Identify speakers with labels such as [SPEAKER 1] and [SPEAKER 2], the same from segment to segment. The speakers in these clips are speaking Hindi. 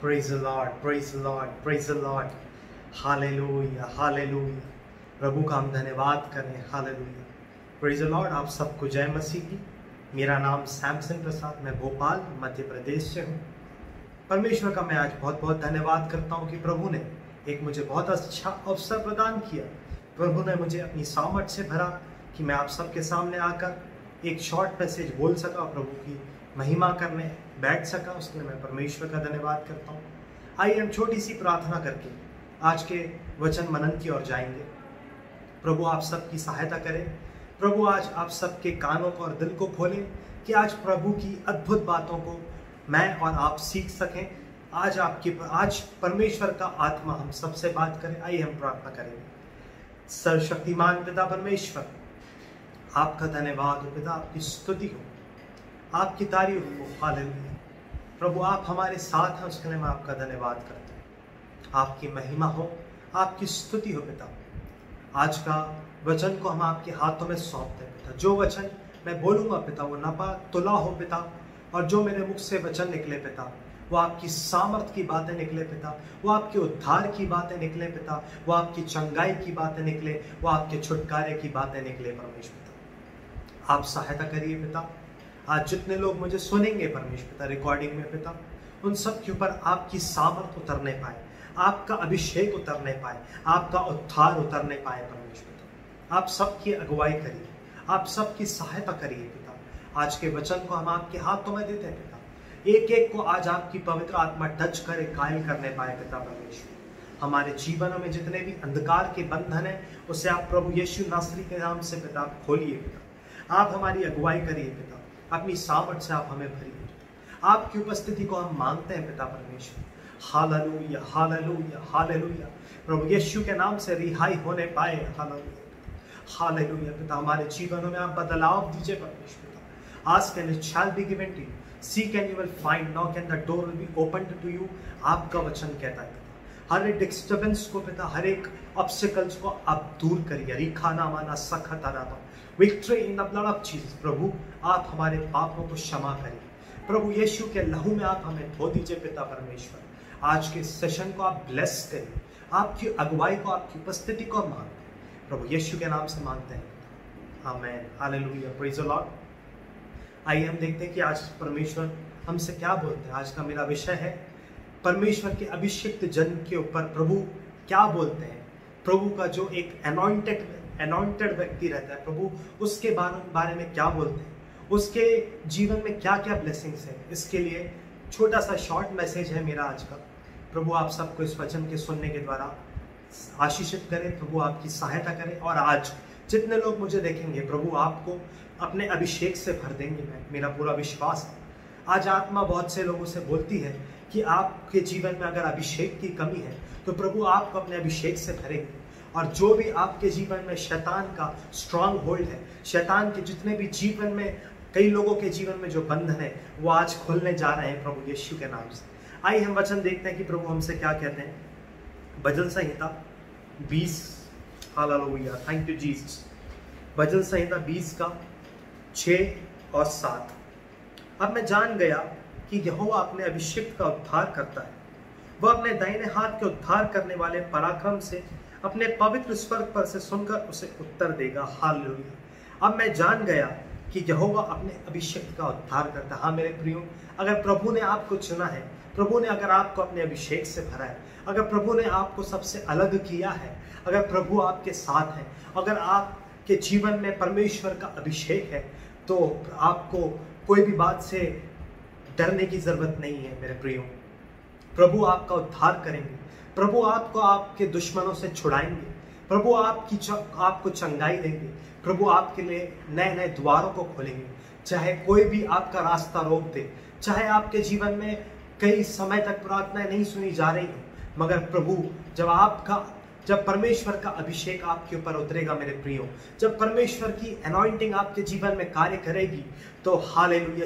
[SPEAKER 1] Praise the Lord, praise the Lord, praise the Lord. Hallelujah, hallelujah. प्रभु का हम धन्यवाद करें. Hallelujah. Praise the Lord. आप सबको जय मसीह की. मेरा नाम सैमसन प्रसाद, मैं भोपाल मध्य प्रदेश से हूँ. परमेश्वर का मैं आज बहुत बहुत धन्यवाद करता हूँ कि प्रभु ने एक मुझे बहुत अच्छा अवसर प्रदान किया. प्रभु ने मुझे अपनी सामर्थ्य से भरा कि मैं आप सबके सामने आकर एक शॉर्ट मैसेज बोल सका, प्रभु की महिमा करने बैठ सका. उसके लिए मैं परमेश्वर का धन्यवाद करता हूँ. आइए हम छोटी सी प्रार्थना करके आज के वचन मनन की ओर जाएंगे. प्रभु आप सबकी सहायता करें. प्रभु आज आप सबके कानों को और दिल को खोलें कि आज प्रभु की अद्भुत बातों को मैं और आप सीख सकें. आज परमेश्वर का आत्मा हम सबसे बात करें. आइए हम प्रार्थना करेंगे. सर्वशक्तिमान पिता परमेश्वर, आपका धन्यवाद हो पिता, आपकी स्तुति हो, आपकी तारीफ हो. हालेलुया. प्रभु आप हमारे साथ हैं, उसके लिए मैं आपका धन्यवाद करता हूँ. आपकी महिमा हो, आपकी स्तुति हो पिता. आज का वचन को हम आपके हाथों में सौंपते हैं पिता. जो वचन मैं बोलूँगा पिता वो नपा तुला हो पिता, और जो मेरे मुख से वचन निकले पिता वो आपकी सामर्थ की बातें निकले पिता, वो आपके उद्धार की बातें निकले पिता, वो आपकी चंगाई की बातें निकले, वो आपके छुटकारे की बातें निकले. परमेश्वर आप सहायता करिए पिता. आज जितने लोग मुझे सुनेंगे परमेश्वर पिता रिकॉर्डिंग में पिता, उन सब के ऊपर आपकी सामर्थ उतरने पाए, आपका अभिषेक उतरने पाए, आपका उद्धार उतरने पाए. परमेश्वर पिता आप सबकी अगुवाई करिए, आप सबकी सहायता करिए पिता. आज के वचन को हम आपके हाथों में देते हैं पिता. एक एक को आज आपकी पवित्र आत्मा टच करे, कायल करने पाए पिता. परमेश्वर हमारे जीवनों में जितने भी अंधकार के बंधन है उसे आप प्रभु यीशु नासरी के नाम से पिता आप खोलिए पिता. आप हमारी अगुवाई करिए पिता. अपनी सामर्थ्य से आप हमें भरिए. आपकी उपस्थिति को हम मांगते हैं पिता परमेश्वर. Hallelujah, hallelujah, hallelujah. प्रभु यीशु के नाम से रिहाई होने पाए. हालेलुया, हालेलुया पिता. हमारे जीवनों में आप बदलाव दीजिए परमेश्वर पिता. Ask and it shall be given to you, seek and you will find, knock and the door will be open to you. आपका वचन कहता है पिता. हर एक डिस्टर्बेंस को पिता, हर एक ऑब्स्टिकल्स को आप दूर करिए. रिखाना माना सखत आराता, victory in the blood of Jesus. प्रभु आप हमारे पापों को क्षमा करिए. प्रभु यीशु के लहू में आप हमें धो दीजिए पिता परमेश्वर. आज के सेशन को आप ब्लेस करिए. आपकी अगुवाई को, आपकी उपस्थिति को मांगते हैं प्रभु यीशु के नाम से मांगते हैं. आमीन. हालेलुया. Praise the Lord. आइए हम देखते हैं कि आज परमेश्वर हमसे क्या बोलते हैं. आज का मेरा विषय है परमेश्वर के अभिषिक्त जन के ऊपर प्रभु क्या बोलते हैं. प्रभु का जो एक अनॉइंटेड व्यक्ति रहता है, प्रभु उसके बारे में क्या बोलते हैं, उसके जीवन में क्या क्या ब्लेसिंग्स है. इसके लिए छोटा सा शॉर्ट मैसेज है मेरा आज का. प्रभु आप सबको इस वचन के सुनने के द्वारा आशीषित करें. प्रभु आपकी सहायता करें. और आज जितने लोग मुझे देखेंगे प्रभु आपको अपने अभिषेक से भर देंगे. मेरा पूरा विश्वास है. आज आत्मा बहुत से लोगों से बोलती है कि आपके जीवन में अगर अभिषेक की कमी है तो प्रभु आपको अपने अभिषेक से भरेंगे. और जो भी आपके जीवन में शैतान का स्ट्रांग होल्ड है, शैतान के जितने भी जीवन में, कई लोगों के जीवन में जो बंधन है वो आज खुलने जा रहे हैं प्रभु यीशु के नाम से. आइए हम वचन देखते हैं कि प्रभु हमसे क्या कहते हैं. भजन संहिता 20, हालेलुया, थैंक यू जीसस. भजन संहिता 20 का 6 और 7. अब मैं जान गया कि यहोवा अपने अभिषिक्त का उद्धार करता है. वह अपने दाहिने हाथ के उद्धार करने वाले पराक्रम से अपने पवित्र स्वर पर से सुनकर उसे उत्तर देगा. हालेलुया. अब मैं जान गया कि यहोवा अपने अभिषिक्त का उद्धार करता है. हाँ मेरे प्रियो, अगर प्रभु ने आपको चुना है, प्रभु ने अगर आपको अपने अभिषेक से भरा है, अगर प्रभु ने आपको सबसे अलग किया है, अगर प्रभु आपके साथ है, अगर आपके जीवन में परमेश्वर का अभिषेक है, तो आपको कोई भी बात से डरने की जरूरत नहीं है मेरे प्रियो. प्रभु आपका उद्धार करेंगे. प्रभु आपको आपके दुश्मनों से छुड़ाएंगे. प्रभु आपको चंगाई देंगे. प्रभु आपके लिए नए नए द्वारों को खोलेंगे. चाहे कोई भी आपका रास्ता रोक दे, चाहे आपके जीवन में कई समय तक प्रार्थनाएं नहीं सुनी जा रही हो, मगर प्रभु जब परमेश्वर का अभिषेक आपके ऊपर उतरेगा मेरे प्रियो, जब परमेश्वर की अनॉइंटिंग आपके जीवन में कार्य करेगी, तो हालेलुया,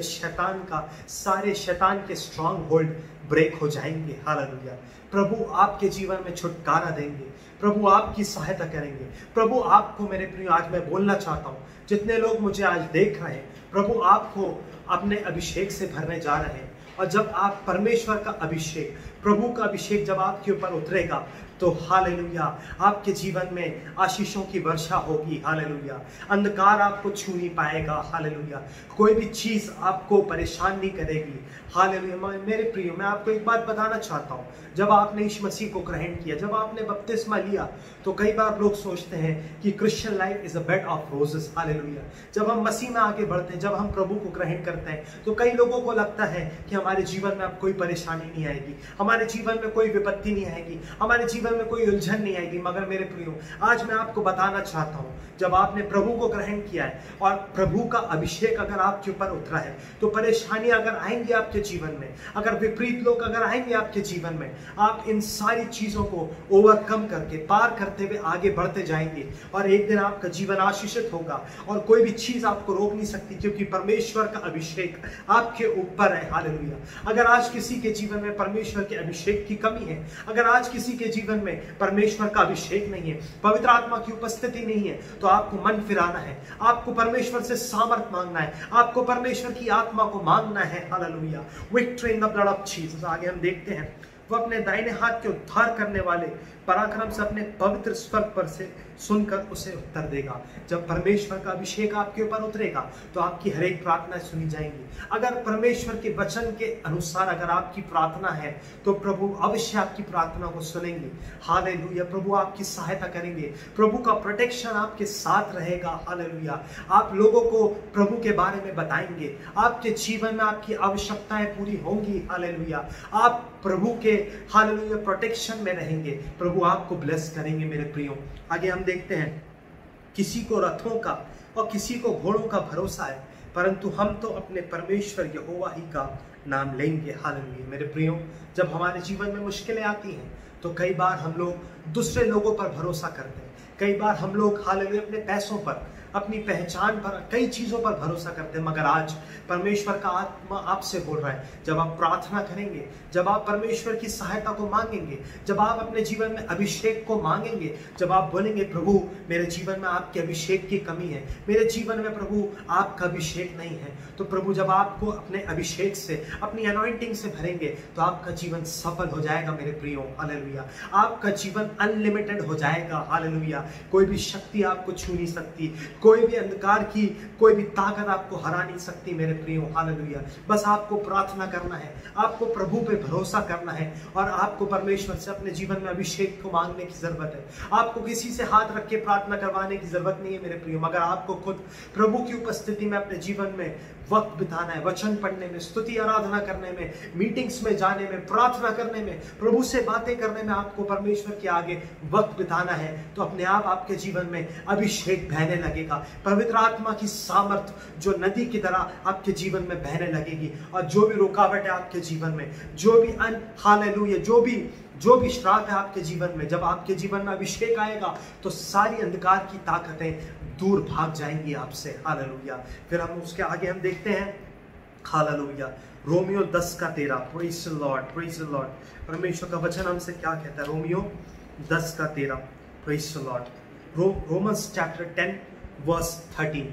[SPEAKER 1] सारे शैतान के स्ट्रांग होल्ड ब्रेक हो जाएंगे. हालेलुया. प्रभु आपके जीवन में छुटकारा देंगे. प्रभु आपकी सहायता करेंगे. प्रभु आपको मेरे प्रियो, आज मैं बोलना चाहता हूँ, जितने लोग मुझे आज देख रहे हैं, प्रभु आपको अपने अभिषेक से भरने जा रहे हैं. और जब आप परमेश्वर का अभिषेक, प्रभु का अभिषेक जब आपके ऊपर उतरेगा तो हालेलुया आपके जीवन में आशीषों की वर्षा होगी। हालेलुया अंधकार आपको छू नहीं पाएगा। हालेलुया कोई भी चीज आपको परेशान नहीं करेगी। हालेलुया मेरे प्रियो, मैं आपको एक बात बताना चाहता हूँ, जब आपने यीशु मसीह को ग्रहण किया, जब आपने बपतिस्मा लिया, तो कई बार लोग सोचते हैं कि Christian life is a bed of roses. Hallelujah जब हम मसीह में आगे बढ़ते हैं, जब हम प्रभु को ग्रहण करते हैं, तो कई लोगों को लगता है कि हमारे जीवन में अब कोई परेशानी नहीं आएगी, हमारे जीवन में कोई विपत्ति नहीं आएगी, हमारे जीवन में कोई उलझन नहीं आएगी। मगर मेरे प्रियो, आज मैं आपको बताना चाहता हूँ, जब आपने प्रभु को ग्रहण किया है और प्रभु का अभिषेक अगर आपके ऊपर उतरा है, तो परेशानी अगर आएंगी आपके जीवन में, अगर विपरीत लोग अगर आएंगे आपके जीवन में, आप इन सारी चीजों को ओवरकम करके, पार करते हुए आगे बढ़ते जाएंगे और एक दिन आपका जीवन आशीषित होगा और कोई भी चीज आपको रोक नहीं सकती, क्योंकि परमेश्वर का अभिषेक आपके ऊपर है। हालेलुया अगर आज किसी के जीवन में परमेश्वर के अभिषेक की कमी है, अगर आज किसी के जीवन में परमेश्वर का अभिषेक नहीं है, पवित्र आत्मा की उपस्थिति नहीं है, तो आपको मन फिराना है, आपको परमेश्वर से सामर्थ मांगना है, आपको परमेश्वर की आत्मा को मांगना है। Hallelujah victory in the blood of Jesus. आगे हम देखते हैं, वो अपने दाहिने हाथ के उद्धार करने वाले पराक्रम से अपने पवित्र स्वर पर से सुनकर उसे उत्तर देगा। जब परमेश्वर का अभिषेक आपके ऊपर उतरेगा तो आपकी हर एक प्रार्थना सुनी जाएंगी। अगर परमेश्वर के वचन के अनुसार अगर आपकी प्रार्थना है तो प्रभु अवश्य आपकी प्रार्थना को सुनेंगे। हालेलुया प्रभु आपकी सहायता करेंगे, प्रभु का प्रोटेक्शन आपके साथ रहेगा। हालेलुया आप लोगों को प्रभु के बारे में बताएंगे, आपके जीवन में आपकी आवश्यकताएं पूरी होंगी। हालेलुया आप प्रभु के हालेलुया प्रोटेक्शन में रहेंगे, प्रभु आपको ब्लेस करेंगे। मेरे प्रियो आगे हम देखते हैं, किसी को रथों का और किसी को घोड़ों का भरोसा है, परंतु हम तो अपने परमेश्वर यहोवा ही का नाम लेंगे। हालेलुया मेरे प्रियो जब हमारे जीवन में मुश्किलें आती हैं तो कई बार हम लोग दूसरे लोगों पर भरोसा करते हैं, कई बार हम लोग हालेलुया अपने पैसों पर, अपनी पहचान पर, कई चीजों पर भरोसा करते हैं। मगर आज परमेश्वर का आत्मा आपसे बोल रहा है, जब आप प्रार्थना करेंगे, जब आप परमेश्वर की सहायता को मांगेंगे, जब आप अपने जीवन में अभिषेक को मांगेंगे, जब आप बोलेंगे प्रभु मेरे जीवन में आपके अभिषेक की कमी है, मेरे जीवन में प्रभु आपका अभिषेक नहीं है, तो प्रभु जब आपको अपने अभिषेक से, अपनी अनॉइंटिंग से भरेंगे तो आपका जीवन सफल हो जाएगा। मेरे प्रियो हालेलुया आपका जीवन अनलिमिटेड हो जाएगा। हालेलुया कोई भी शक्ति आपको छू नहीं सकती, कोई भी अंधकार की कोई भी ताकत आपको हरा नहीं सकती। मेरे प्रियो हालेलुया बस आपको प्रार्थना करना है, आपको प्रभु पे भरोसा करना है और आपको परमेश्वर से अपने जीवन में अभिषेक को मांगने की जरूरत है। आपको किसी से हाथ रख के प्रार्थना करवाने की जरूरत नहीं है मेरे प्रियो, मगर आपको खुद प्रभु की उपस्थिति में अपने जीवन में वक्त बिताना है, वचन पढ़ने में, स्तुति आराधना करने में, मीटिंग्स में जाने में, प्रार्थना करने में, प्रभु से बातें करने में आपको परमेश्वर के आगे वक्त बिताना है। तो अपने आप आपके जीवन में अभिषेक बहने लगेगा, पवित्र आत्मा की सामर्थ जो नदी की तरह आपके जीवन में बहने लगेगी और जो भी रुकावट है आपके जीवन में, जो भी हालेलुया जो भी श्राप है आपके जीवन में, जब आपके जीवन में अभिषेक आएगा तो सारी अंधकार की ताकतें दूर भाग जाएंगी आपसे। हालेलुया फिर हम उसके आगे हम देखते हैं, hallelujah Romeo 10:13 praise the Lord, praise the Lord. परमेश्वर का वचन हमसे क्या कहता है? Romeo 10:13 praise the Lord. Romans chapter 10:13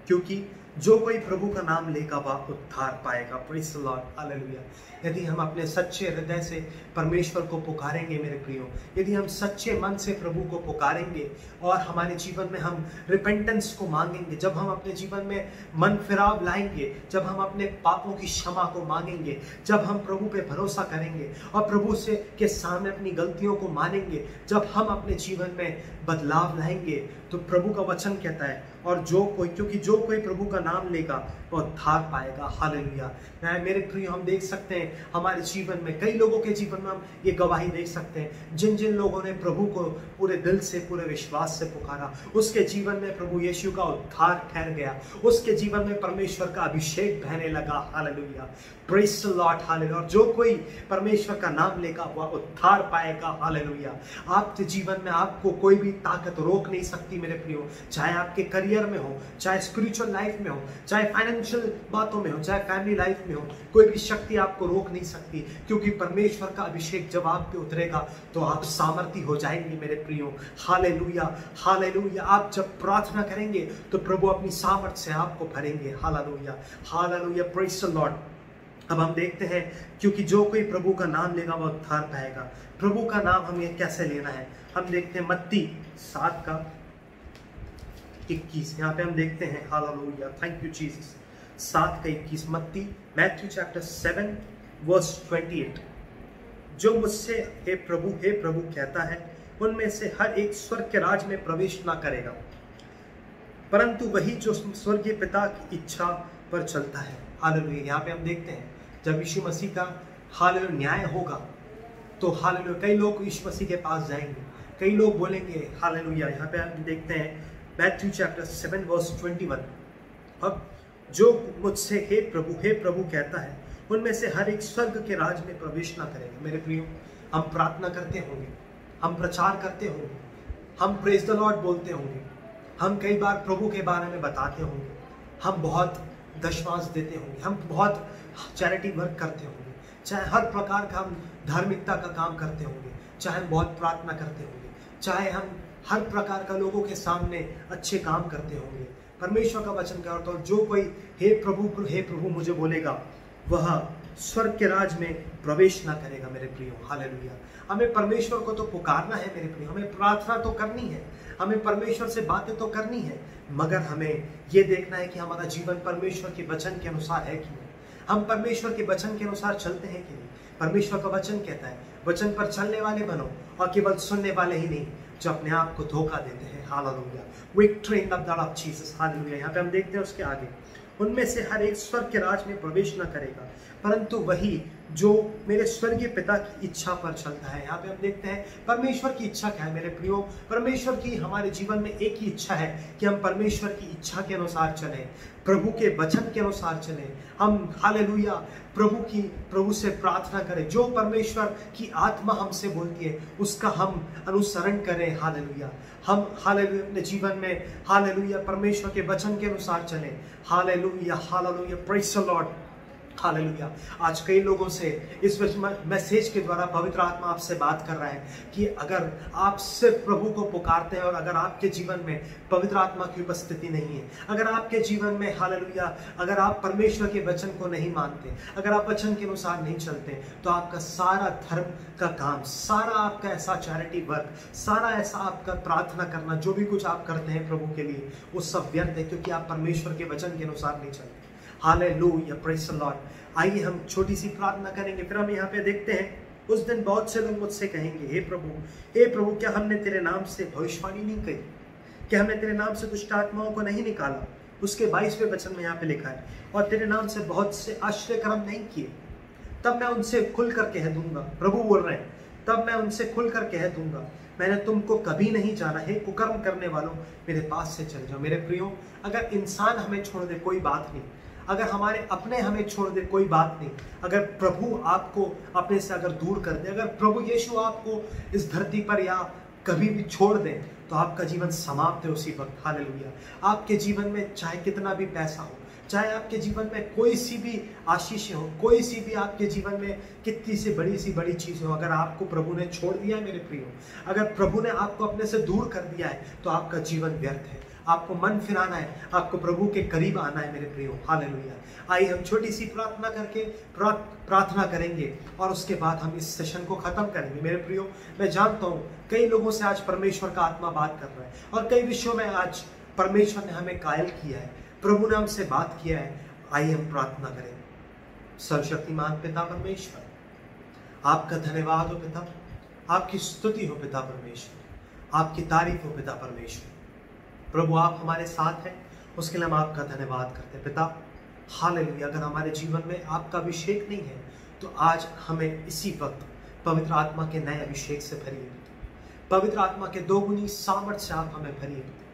[SPEAKER 1] क्योंकि जो कोई प्रभु का नाम लेगा वह उद्धार पाएगा। प्रेज द लॉर्ड हालेलुया यदि हम अपने सच्चे हृदय से परमेश्वर को पुकारेंगे मेरे प्रियो, यदि हम सच्चे मन से प्रभु को पुकारेंगे और हमारे जीवन में हम रिपेंटेंस को मांगेंगे, जब हम अपने जीवन में मन फिराव लाएंगे, जब हम अपने पापों की क्षमा को मांगेंगे, जब हम प्रभु पे भरोसा करेंगे और प्रभु से के सामने अपनी गलतियों को मानेंगे, जब हम अपने जीवन में बदलाव लाएंगे, तो प्रभु का वचन कहता है और क्योंकि जो कोई प्रभु का नाम लेगा वो उद्धार पाएगा। हालेलुया मेरे प्रियो हम देख सकते हैं हमारे जीवन में, कई लोगों के जीवन में हम ये गवाही देख सकते हैं, जिन जिन लोगों ने प्रभु को पूरे दिल से, पूरे विश्वास से पुकारा, उसके जीवन में प्रभु यीशु का उद्धार ठहर गया, उसके जीवन में परमेश्वर का अभिषेक बहने लगा। Hallelujah praise the Lord hallelujah. और जो कोई परमेश्वर का नाम लेगा वह उद्धार पाएगा। हालेलुया आपके जीवन में आपको कोई भी ताकत रोक नहीं सकती मेरे प्रियो, चाहे आपके करियर में हो, चाहे स्पिरिचुअल लाइफ में हो, चाहे फाइनेंशियल बातों में हो, चाहे फैमिली लाइफ में हो, कोई भी शक्ति आपको रोक नहीं सकती, क्योंकि परमेश्वर का अभिषेक जब आप पे उतरेगा तो आप सामर्थी हो जाएंगे मेरे प्रियो। हालेलुया हालेलुया आप जब प्रार्थना करेंगे तो प्रभु अपनी सामर्थ से आपको भरेंगे। Hallelujah hallelujah praise the Lord. अब हम देखते हैं, क्योंकि जो कोई प्रभु का नाम लेगा वह उद्धार पाएगा। प्रभु का नाम हमें कैसे लेना है, हम देखते हैं मत्ती 7:21। यहाँ पे हम देखते हैं, हालेलुया, थैंक यू जीसस, 7:21, मत्ती, मैथ्यू चैप्टर 7 वर्स 28। जो मुझसे हे प्रभु कहता है, उनमें से हर एक स्वर्ग के राज में प्रवेश ना करेगा, परंतु वही जो स्वर्गीय पिता की इच्छा पर चलता है। हालेलुया। यहाँ पे हम देखते हैं, जब यीशु मसीह का हालेलुया न्याय होगा, तो हालेलुया कई लोग यीशु मसीह के पास जाएंगे, कई लोग बोलेंगे हालेलुया। यहाँ पे हम देखते हैं मैथ्यू चैप्टर 7 वर्स 21। अब जो मुझसे हे प्रभु कहता है, उनमें से हर एक स्वर्ग के राज में प्रवेश ना करेगा। मेरे प्रियो, हम प्रार्थना करते होंगे, हम प्रचार करते होंगे, हम प्रेज द लॉर्ड बोलते होंगे, हम कई बार प्रभु के बारे में बताते होंगे, हम बहुत दशमांश देते होंगे, हम बहुत चैरिटी वर्क करते होंगे, चाहे हर प्रकार का हम धार्मिकता का काम करते होंगे, चाहे हम बहुत प्रार्थना करते होंगे, चाहे हम हर प्रकार का लोगों के सामने अच्छे काम करते होंगे। परमेश्वर का वचन क्या होता है, जो कोई हे प्रभु मुझे बोलेगा, वह स्वर्ग के राज में प्रवेश ना करेगा। मेरे प्रियो, हालेलुया। हमें परमेश्वर को तो पुकारना है मेरे प्रियो, हमें प्रार्थना तो करनी है, हमें परमेश्वर से बातें तो करनी है, मगर हमें ये देखना है कि हमारा जीवन परमेश्वर के वचन के अनुसार है कि नहीं, हम परमेश्वर के वचन के अनुसार चलते हैं कि नहीं। परमेश्वर का वचन कहता है, वचन पर चलने वाले बनो और केवल सुनने वाले ही नहीं, जो अपने आप को धोखा देते हैं। Hallelujah. Victory in the blood of Jesus. Hallelujah. यहाँ पे हम देखते हैं उसके आगे, उनमें से हर एक स्वर्ग के राज में प्रवेश न करेगा, परंतु वही जो मेरे स्वर्गीय पिता की इच्छा पर चलता है। यहाँ पे हम देखते हैं परमेश्वर की इच्छा क्या है मेरे प्रियो। परमेश्वर की हमारे जीवन में एक ही इच्छा है कि हम परमेश्वर की इच्छा के अनुसार चलें, प्रभु के वचन के अनुसार चलें। हम हालेलुया प्रभु से प्रार्थना करें, जो परमेश्वर की आत्मा हमसे बोलती है उसका हम अनुसरण करें। हालेलुया। हम हालेलुया अपने जीवन में हालेलुया परमेश्वर के वचन के अनुसार चलें। Hallelujah, hallelujah, praise the Lord. Hallelujah. आज कई लोगों से इस मैसेज के द्वारा पवित्र आत्मा आपसे बात कर रहा है कि अगर आप सिर्फ प्रभु को पुकारते हैं और अगर आपके जीवन में पवित्र आत्मा की उपस्थिति नहीं है, अगर आपके जीवन में हालेलुया अगर आप परमेश्वर के वचन को नहीं मानते, अगर आप वचन के अनुसार नहीं चलते, तो आपका सारा धर्म का काम, सारा आपका ऐसा चैरिटी वर्क, सारा ऐसा आपका प्रार्थना करना, जो भी कुछ आप करते हैं प्रभु के लिए, वो सब व्यर्थ है, क्योंकि आप परमेश्वर के वचन के अनुसार नहीं चलते। Hallelujah, praise the Lord. आइए हम छोटी सी प्रार्थना करेंगे, फिर हम यहाँ पे देखते हैं, उस दिन बहुत से लोग मुझसे कहेंगे, हे प्रभु क्या हमने तेरे नाम से भविष्यवाणी नहीं कही, क्या हमने तेरे नाम से दुष्ट आत्माओं को नहीं निकाला। उसके 22वें वचन में यहाँ पे लिखा है, और तेरे नाम से बहुत से आश्चर्य कर्म नहीं किए, तब मैं उनसे खुलकर कह दूंगा। प्रभु बोल रहे हैं, तब मैं उनसे खुलकर कह दूंगा, मैंने तुमको कभी नहीं जाना है, कुकर्म करने वालों मेरे पास से चले जाओ। मेरे प्रियो, अगर इंसान हमें छोड़ दे कोई बात नहीं, अगर हमारे अपने हमें छोड़ दे कोई बात नहीं, अगर प्रभु आपको अपने से अगर दूर कर दे, अगर प्रभु यीशु आपको इस धरती पर या कभी भी छोड़ दे, तो आपका जीवन समाप्त है उसी वक्त। हालेलुया। आपके जीवन में चाहे कितना भी पैसा हो, चाहे आपके जीवन में कोई सी भी आशीष हो, कोई सी भी आपके जीवन में कितनी सी बड़ी चीज़ हो, अगर आपको प्रभु ने छोड़ दिया है मेरे प्रियो, अगर प्रभु ने आपको अपने से दूर कर दिया है, तो आपका जीवन व्यर्थ है। आपको मन फिराना है, आपको प्रभु के करीब आना है मेरे प्रियो। हालेलुया। आइए हम छोटी सी प्रार्थना करके प्रार्थना करेंगे और उसके बाद हम इस सेशन को खत्म करेंगे। मेरे प्रियो, मैं जानता हूँ कई लोगों से आज परमेश्वर का आत्मा बात कर रहा है और कई विषयों में आज परमेश्वर ने हमें कायल किया है, प्रभु ने हमसे बात किया है। आइए हम प्रार्थना करें। सर्वशक्तिमान पिता परमेश्वर, आपका धन्यवाद हो पिता, आपकी स्तुति हो पिता परमेश्वर, आपकी तारीफ हो पिता परमेश्वर। प्रभु आप हमारे साथ हैं, उसके लिए हम आपका धन्यवाद करते हैं पिता। हालेलुया। अगर हमारे जीवन में आपका अभिषेक नहीं है, तो आज हमें इसी वक्त पवित्र आत्मा के नए अभिषेक से भरिए, पवित्र आत्मा के दोगुनी सामर्थ्य से आप हमें भरिए पिता।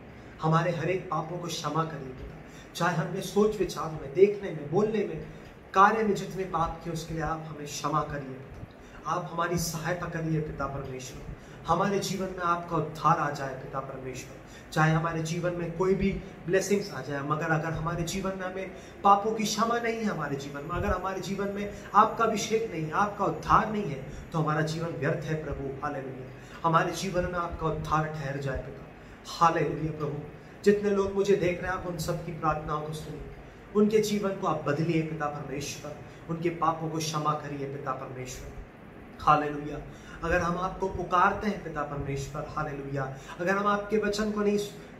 [SPEAKER 1] हमारे हर एक पापों को क्षमा करिए पिता, चाहे हमने सोच विचार में, देखने में, बोलने में, कार्य में जितने पाप किए, उसके लिए आप हमें क्षमा करिए पिता। आप हमारी सहायता करिए पिता परमेश्वर, हमारे जीवन में आपका उद्धार आ जाए पिता परमेश्वर। चाहे हमारे जीवन में कोई भी ब्लेसिंग्स आ जाए, मगर अगर हमारे जीवन में हमें पापों की क्षमा नहीं है, हमारे जीवन में अगर हमारे जीवन में आपका अभिषेक नहीं है, आपका उद्धार नहीं है, तो हमारा जीवन व्यर्थ है प्रभु। हालेलुया। हमारे जीवन में आपका उद्धार ठहर जाए पिता। हालेलुया। प्रभु, जितने लोग मुझे देख रहे हैं, आप उन सब की प्रार्थनाओं को सुनिए, उनके जीवन को आप बदलिए पिता परमेश्वर, उनके पापों को क्षमा करिए पिता परमेश्वर। हालेलुया। अगर हम आपको पुकारते हैं पिता परमेश्वर, हालेलुया, अगर हम आपके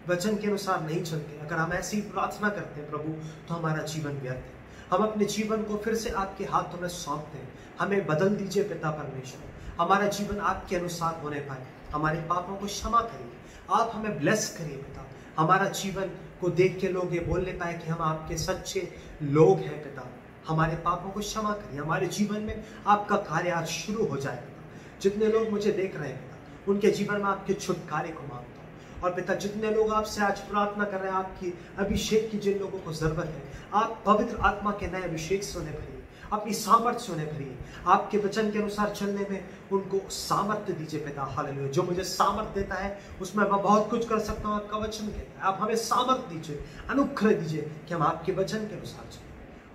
[SPEAKER 1] वचन के अनुसार नहीं चलते, अगर हम ऐसी प्रार्थना करते हैं प्रभु, तो हमारा जीवन व्यर्थ है। हम अपने जीवन को फिर से आपके हाथों में सौंपते हैं। हमें बदल दीजिए पिता परमेश्वर, हमारा जीवन आपके अनुसार होने पाए। हमारे पापों को क्षमा करिए, आप हमें ब्लेस करिए पिता। हमारा जीवन को देख के लोग ये बोलने पाए कि हम आपके सच्चे लोग हैं पिता। हमारे पापों को क्षमा करिए, हमारे जीवन में आपका कार्य आज शुरू हो जाए पिता। जितने लोग मुझे देख रहे हैं पिता, उनके जीवन में आपके छुटकारे को मांगता हूँ। और पिता, जितने लोग आपसे आज प्रार्थना कर रहे हैं, आपकी अभिषेक की जिन लोगों को जरूरत है, आप पवित्र आत्मा के नए अभिषेक से उन्हें भरिए, अपनी सामर्थ्य से उन्हें भरिए। आपके वचन के अनुसार चलने में उनको सामर्थ्य दीजिए पिता। हालेलुया। जो मुझे सामर्थ्य देता है उसमें मैं बहुत कुछ कर सकता हूँ, आपका वचन कहता है। आप हमें सामर्थ्य दीजिए, अनुग्रह दीजिए कि हम आपके वचन के अनुसार चलें,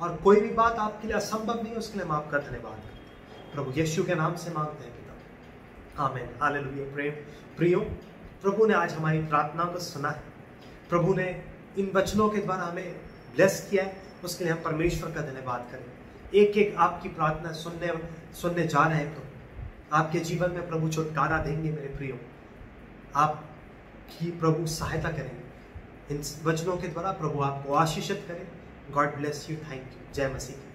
[SPEAKER 1] और कोई भी बात आपके लिए असंभव नहीं है, उसके लिए हम आपका धन्यवाद करते हैं। प्रभु यीशु के नाम से मांगते हैं पिता, आमीन। हालेलुया। प्रियो, प्रभु ने आज हमारी प्रार्थना को सुना है। प्रभु ने इन वचनों के द्वारा हमें ब्लेस किया है, उसके लिए हम परमेश्वर का धन्यवाद करें। एक एक आपकी प्रार्थना सुनने जा रहे हैं, तो आपके जीवन में प्रभु छुटकारा देंगे। मेरे प्रियो, आपकी प्रभु सहायता करेंगे। इन वचनों के द्वारा प्रभु आपको आशीषित करें। God bless you. Thank you. जय मसीह।